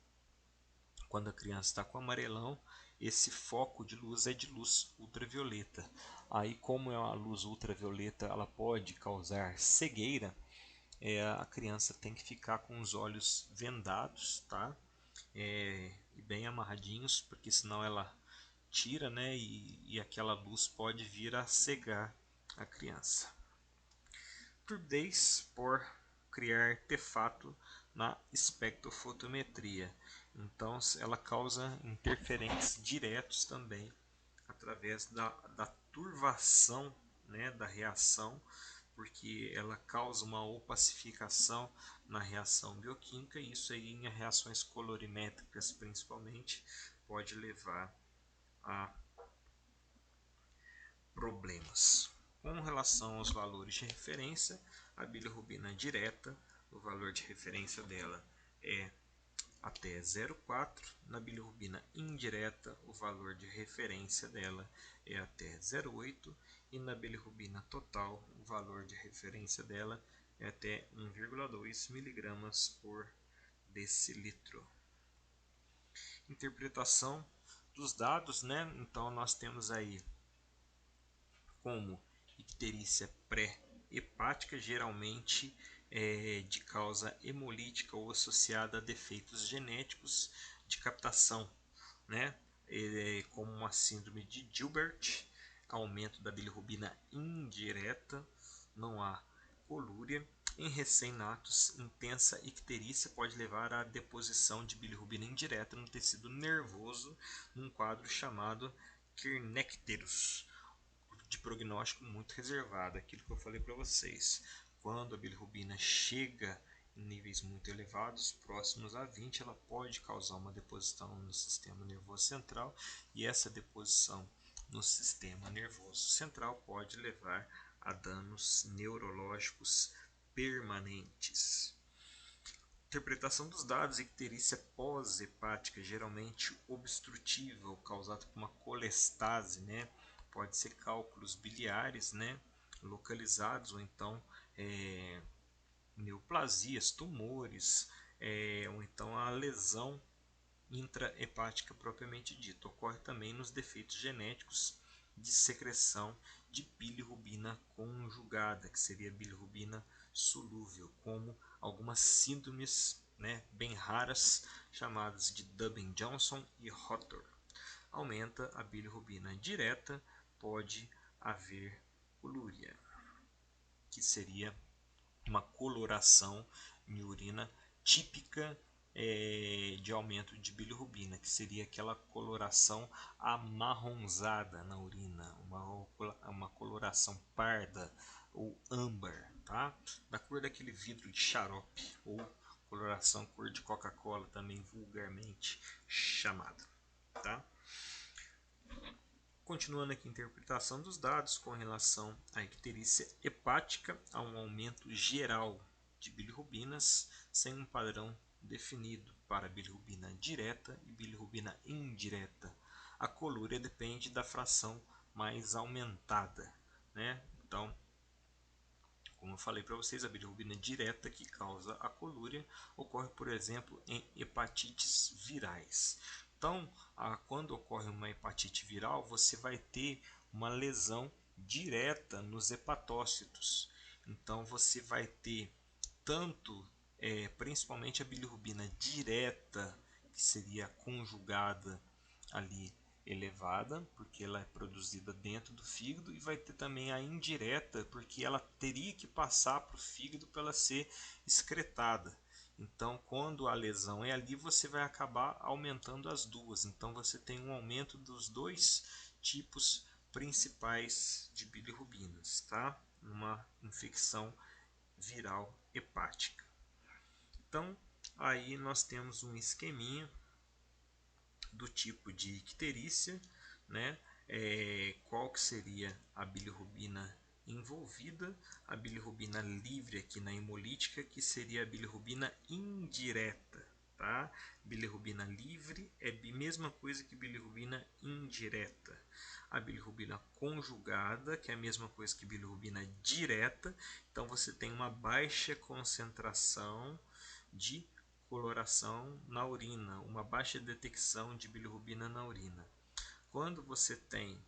quando a criança está com amarelão, esse foco de luz é de luz ultravioleta. Aí, como é a luz ultravioleta, ela pode causar cegueira, a criança tem que ficar com os olhos vendados, tá? E bem amarradinhos, porque senão ela tira, né? E aquela luz pode vir a cegar a criança. Turbidez por criar artefato na espectrofotometria. Então, ela causa interferentes diretos também através da turvação, né, da reação, porque ela causa uma opacificação na reação bioquímica, e isso aí em reações colorimétricas principalmente pode levar a problemas. Com relação aos valores de referência, a bilirrubina direta, o valor de referência dela é até 0,4. Na bilirrubina indireta, o valor de referência dela é até 0,8. E na bilirrubina total, o valor de referência dela é até 1,2 mg por decilitro. Interpretação dos dados, né? Então nós temos aí como icterícia pré-hepática, geralmente de causa hemolítica ou associada a defeitos genéticos de captação, né? Como uma síndrome de Gilbert, aumento da bilirrubina indireta, não há colúria. Em recém-natos, intensa icterícia pode levar à deposição de bilirrubina indireta no tecido nervoso, num quadro chamado Kernicterus, de prognóstico muito reservado, aquilo que eu falei para vocês. Quando a bilirrubina chega em níveis muito elevados, próximos a 20, ela pode causar uma deposição no sistema nervoso central, e essa deposição no sistema nervoso central pode levar a danos neurológicos permanentes. Interpretação dos dados: icterícia pós-hepática, geralmente obstrutiva ou causada por uma colestase, né? Pode ser cálculos biliares, né, localizados, ou então neoplasias, tumores, ou então a lesão intrahepática propriamente dita. Ocorre também nos defeitos genéticos de secreção de bilirrubina conjugada, que seria bilirrubina solúvel, como algumas síndromes, né, bem raras, chamadas de Dubin-Johnson e Rotor. Aumenta a bilirrubina direta, pode haver colúria, que seria uma coloração em urina típica de aumento de bilirrubina, que seria aquela coloração amarronzada na urina, uma coloração parda ou âmbar, tá? Da cor daquele vidro de xarope, ou coloração cor de Coca-Cola, também vulgarmente chamada, tá? Continuando aqui a interpretação dos dados com relação à icterícia hepática, há um aumento geral de bilirrubinas sem um padrão definido para bilirrubina direta e bilirrubina indireta. A colúria depende da fração mais aumentada, né? Então, como eu falei para vocês, a bilirrubina direta que causa a colúria ocorre, por exemplo, em hepatites virais. Então, quando ocorre uma hepatite viral, você vai ter uma lesão direta nos hepatócitos. Então, você vai ter tanto, principalmente a bilirrubina direta, que seria conjugada ali elevada, porque ela é produzida dentro do fígado, e vai ter também a indireta, porque ela teria que passar para o fígado para ela ser excretada. Então, quando a lesão é ali, você vai acabar aumentando as duas. Então, você tem um aumento dos dois tipos principais de bilirrubinas, tá? Uma infecção viral hepática. Então, aí nós temos um esqueminha do tipo de icterícia, né? Qual que seria a bilirrubina envolvida, a bilirrubina livre aqui na hemolítica, que seria a bilirrubina indireta, tá? Bilirrubina livre é a mesma coisa que bilirrubina indireta. A bilirrubina conjugada, que é a mesma coisa que bilirrubina direta, então você tem uma baixa concentração de coloração na urina, uma baixa detecção de bilirrubina na urina. Quando você tem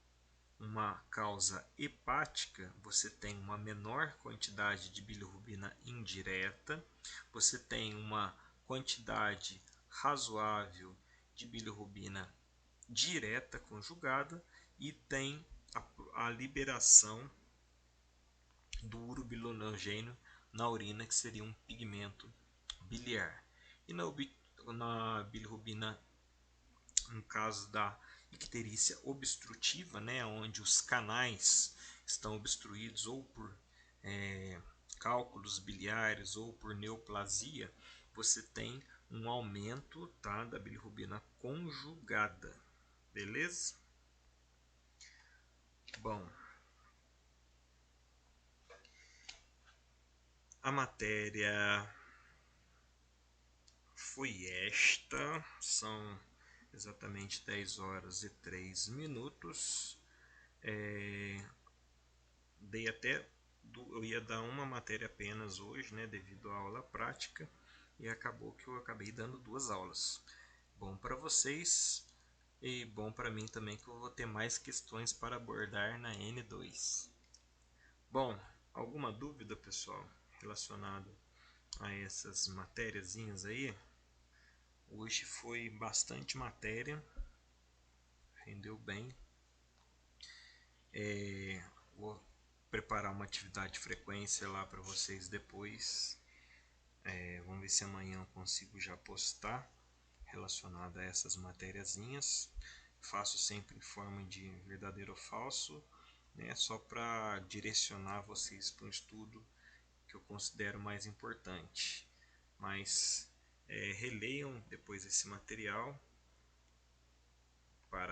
uma causa hepática, você tem uma menor quantidade de bilirrubina indireta, você tem uma quantidade razoável de bilirrubina direta conjugada e tem a liberação do urobilinogênio na urina, que seria um pigmento biliar. E na bilirrubina, no caso da icterícia obstrutiva, né, onde os canais estão obstruídos ou por cálculos biliares ou por neoplasia, você tem um aumento, tá, da bilirrubina conjugada, beleza? Bom, a matéria foi esta, são exatamente 10 horas e 3 minutos. Dei até, eu ia dar uma matéria apenas hoje, né, devido à aula prática, e acabou que eu acabei dando duas aulas. Bom para vocês e bom para mim também, que eu vou ter mais questões para abordar na N2. Bom, alguma dúvida, pessoal, relacionada a essas matériazinhas aí? Hoje foi bastante matéria, rendeu bem. Vou preparar uma atividade de frequência lá para vocês depois. Vamos ver se amanhã eu consigo já postar relacionada a essas matériazinhas. Faço sempre em forma de verdadeiro ou falso, né, só para direcionar vocês para um estudo que eu considero mais importante. Mas releiam depois esse material,